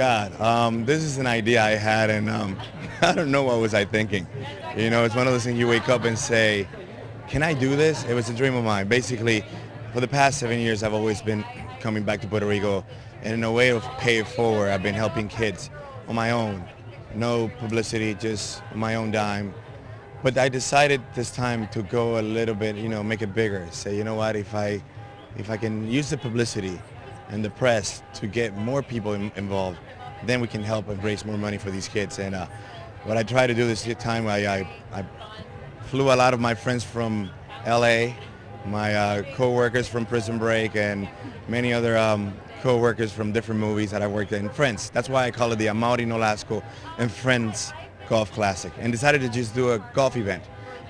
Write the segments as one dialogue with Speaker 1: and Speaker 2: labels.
Speaker 1: God, this is an idea I had, and I don't know what was I thinking. You know, it's one of those things you wake up and say, can I do this? It was a dream of mine. Basically, for the past 7 years, I've always been coming back to Puerto Rico, and in a way of pay it forward, I've been helping kids on my own. No publicity, just on my own dime. But I decided this time to go a little bit, you know, make it bigger. Say, you know what, if I can use the publicity and the press to get more people involved, then we can help and raise more money for these kids. And what I try to do this time, I flew a lot of my friends from LA, my co-workers from Prison Break, and many other co-workers from different movies that I worked in, friends. That's why I call it the Amaury Nolasco and Friends Golf Classic, and decided to just do a golf event.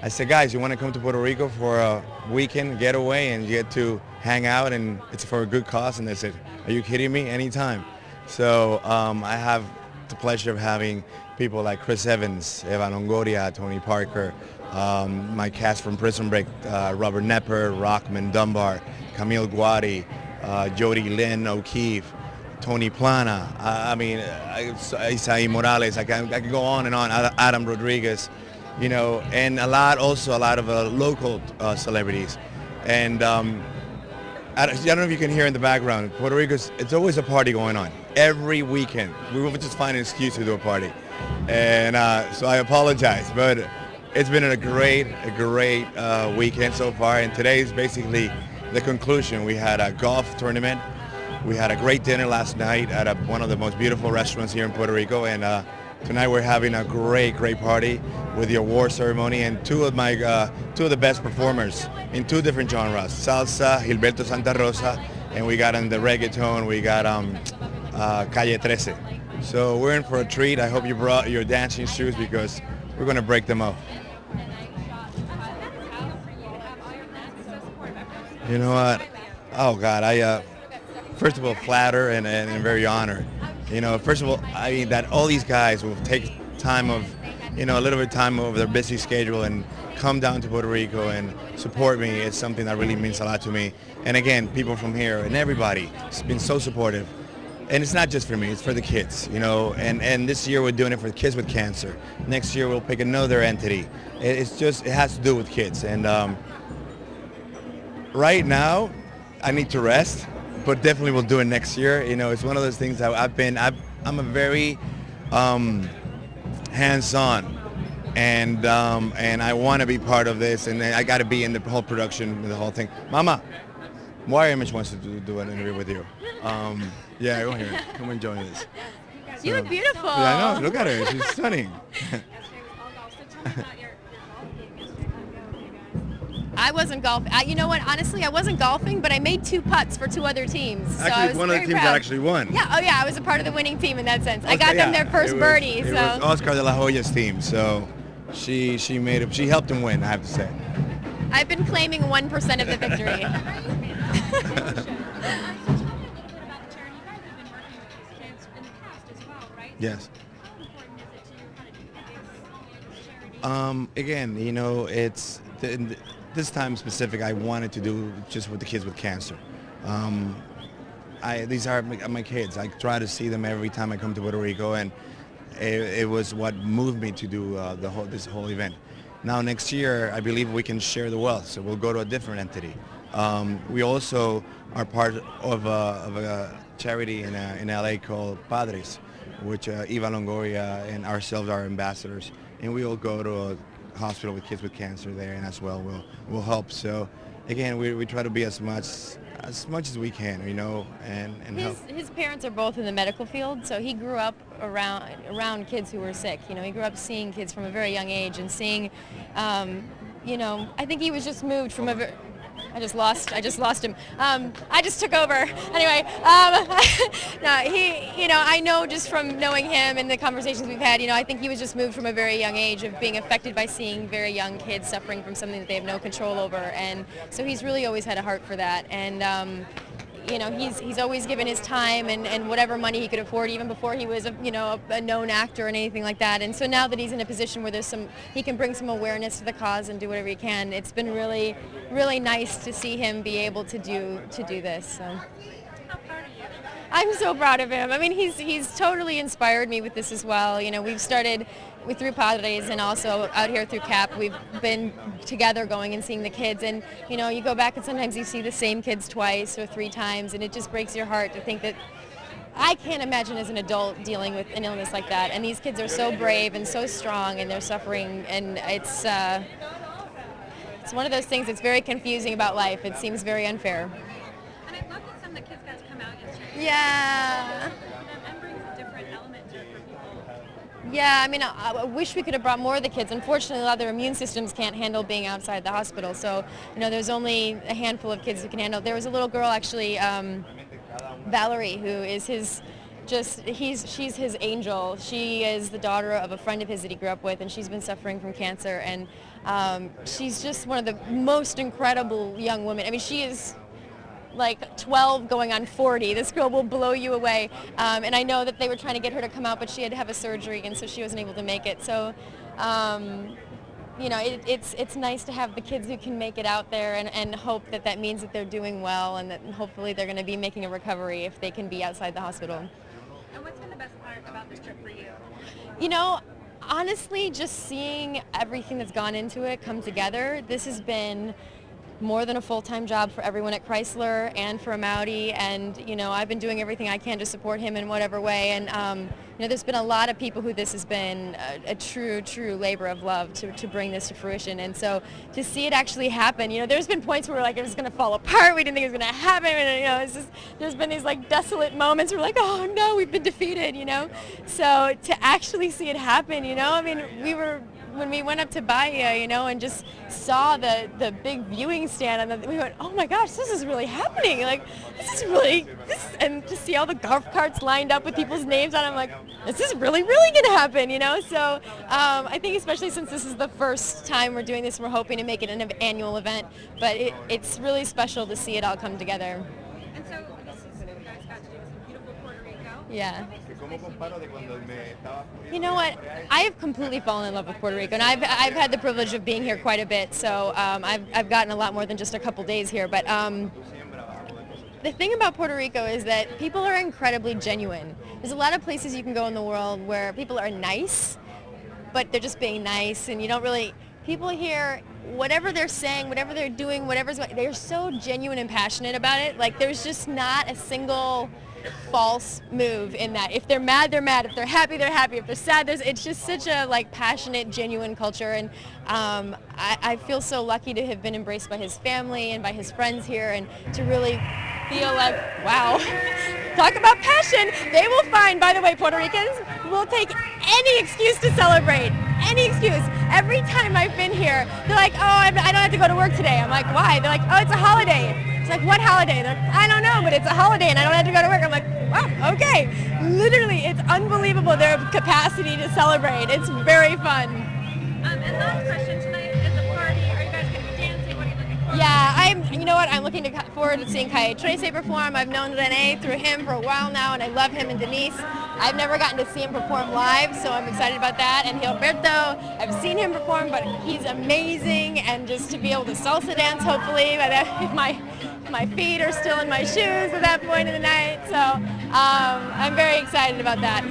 Speaker 1: I said, guys, you want to come to Puerto Rico for a weekend getaway and you get to hang out, and it's for a good cause? And they said, are you kidding me? Anytime. So I have the pleasure of having people like Chris Evans, Eva Longoria, Tony Parker, my cast from Prison Break, Robert Nepper, Rockman Dunbar, Camille Guadi, Jody Lynn O'Keefe, Tony Plana, Isai Morales, I can go on and on, Adam Rodriguez, you know, and a lot of local celebrities. And I don't know if you can hear in the background, Puerto Rico, it's always a party going on. Every weekend, we will just find an excuse to do a party. And so I apologize, but it's been a great weekend so far, and today is basically the conclusion. We had a golf tournament. We had a great dinner last night at one of the most beautiful restaurants here in Puerto Rico, and tonight we're having a great party with the award ceremony and two of the best performers in two different genres, salsa, Gilberto Santa Rosa, and we got in the reggaeton, we got Calle 13. So we're in for a treat. I hope you brought your dancing shoes because we're going to break them up. You know what? Oh God, I first of all flattered and very honored. You know, first of all, I mean that all these guys will take time of, you know, a little bit of time over their busy schedule and come down to Puerto Rico and support me. It's something that really means a lot to me. And again, people from here and everybody has been so supportive. And it's not just for me, it's for the kids, you know, and this year we're doing it for kids with cancer. Next year we'll pick another entity. It has to do with kids. And right now, I need to rest, but definitely we'll do it next year. You know, it's one of those things that I'm a very hands-on, and I want to be part of this, and I got to be in the whole production, the whole thing. Mama, Moira Image wants to do an interview with you. Yeah, go here. Come and join us.
Speaker 2: You look beautiful.
Speaker 1: Yeah, I know. Look at her. She's stunning.
Speaker 2: I wasn't golfing. You know what? Honestly, I wasn't golfing, but I made 2 putts for 2 other teams. So
Speaker 1: actually, one of the teams that actually won.
Speaker 2: Yeah. Oh, yeah. I was a part of the winning team in that sense. I got them their first birdie.
Speaker 1: It was Oscar de la Hoya's team. So she made it. She helped him win, I have to say.
Speaker 2: I've been claiming 1% of the victory.
Speaker 1: Yes. Again, you know, it's this time specific. I wanted to do just with the kids with cancer. These are my kids. I try to see them every time I come to Puerto Rico, and it was what moved me to do this whole event. Now next year, I believe we can share the wealth, so we'll go to a different entity. We also are part of a charity in LA called Padres, which Eva Longoria and ourselves are ambassadors, and we will go to a hospital with kids with cancer there, and as well we'll help. So again, we try to be as much as we can, you know, and help.
Speaker 2: His parents are both in the medical field, so he grew up around kids who were sick. You know, he grew up seeing kids from a very young age and seeing, you know, I think he was just moved from I just lost him. I just took over. Anyway, no, you know, I know just from knowing him and the conversations we've had, you know, I think he was just moved from a very young age of being affected by seeing very young kids suffering from something that they have no control over. And so he's really always had a heart for that. And, you know, he's always given his time and whatever money he could afford, even before he was a known actor or anything like that. And so now that he's in a position where he can bring some awareness to the cause and do whatever he can, it's been really, really nice to see him be able to do this. So. I'm so proud of him. I mean, he's totally inspired me with this as well. You know, we've started through Padres and also out here through CAP. We've been together going and seeing the kids, and you know, you go back and sometimes you see the same kids twice or three times, and it just breaks your heart to think that I can't imagine as an adult dealing with an illness like that. And these kids are so brave and so strong, and they're suffering, and it's one of those things that's very confusing about life. It seems very unfair.
Speaker 3: And I love that some of the kids got to come out yesterday.
Speaker 2: Yeah.
Speaker 3: And brings a different element to it for people.
Speaker 2: Yeah, I mean, I wish we could have brought more of the kids. Unfortunately, a lot of their immune systems can't handle being outside the hospital. So, you know, there's only a handful of kids who can handle. There was a little girl, actually, Valerie, who is she's his angel. She is the daughter of a friend of his that he grew up with, and she's been suffering from cancer. And she's just one of the most incredible young women. I mean, she is like 12 going on 40. This girl will blow you away. And I know that they were trying to get her to come out, but she had to have a surgery, and so she wasn't able to make it. So, you know, it's nice to have the kids who can make it out there, and hope that that means that they're doing well, and that hopefully they're going to be making a recovery if they can be outside the hospital.
Speaker 3: And what's been the best part about this trip for you?
Speaker 2: You know, honestly, just seeing everything that's gone into it come together. This has been more than a full-time job for everyone at Chrysler and for Amaury, and you know, I've been doing everything I can to support him in whatever way, and you know, there's been a lot of people who this has been a true labor of love to bring this to fruition. And so to see it actually happen, you know, there's been points where like it was going to fall apart, we didn't think it was going to happen, and you know, it's just, there's been these like desolate moments where we're like, oh no, we've been defeated, you know. So to actually see it happen, you know, I mean, when we went up to Bahia, you know, and just saw the big viewing stand, and we went, oh my gosh, this is really happening. Like, and to see all the golf carts lined up with people's names on them, I'm like, this is really going to happen, you know? So I think especially since this is the first time we're doing this, we're hoping to make it an annual event, but it's really special to see it all come together.
Speaker 3: And so you guys got to do this in beautiful Puerto Rico.
Speaker 2: Yeah. You know what? I have completely fallen in love with Puerto Rico, and I've had the privilege of being here quite a bit, so I've gotten a lot more than just a couple days here. But the thing about Puerto Rico is that people are incredibly genuine. There's a lot of places you can go in the world where people are nice, but they're just being nice, and you don't really. People here, whatever they're saying, whatever they're doing, they're so genuine and passionate about it. Like, there's just not a single false move in that. If they're mad, they're mad. If they're happy, they're happy. If they're sad, it's just such a like passionate, genuine culture. And I feel so lucky to have been embraced by his family and by his friends here, and to really feel like, wow, talk about passion. They will find, by the way, Puerto Ricans will take any excuse to celebrate. Any excuse. Every time I've been here, they're like, oh, I don't have to go to work today. I'm like, why? They're like, oh, it's a holiday. It's like, what holiday? They're like, I don't know, but it's a holiday and I don't have to go to work. I'm like, wow, okay. Literally, it's unbelievable their capacity to celebrate. It's very fun.
Speaker 3: And last question, tonight is a party. Are you guys going to be dancing? What are you looking for?
Speaker 2: Yeah, you know what? I'm looking forward to seeing Calle Trece perform. I've known Rene through him for a while now, and I love him and Denise. I've never gotten to see him perform live, so I'm excited about that. And Gilberto, I've seen him perform, but he's amazing. And just to be able to salsa dance, hopefully, if my feet are still in my shoes at that point of the night. So I'm very excited about that.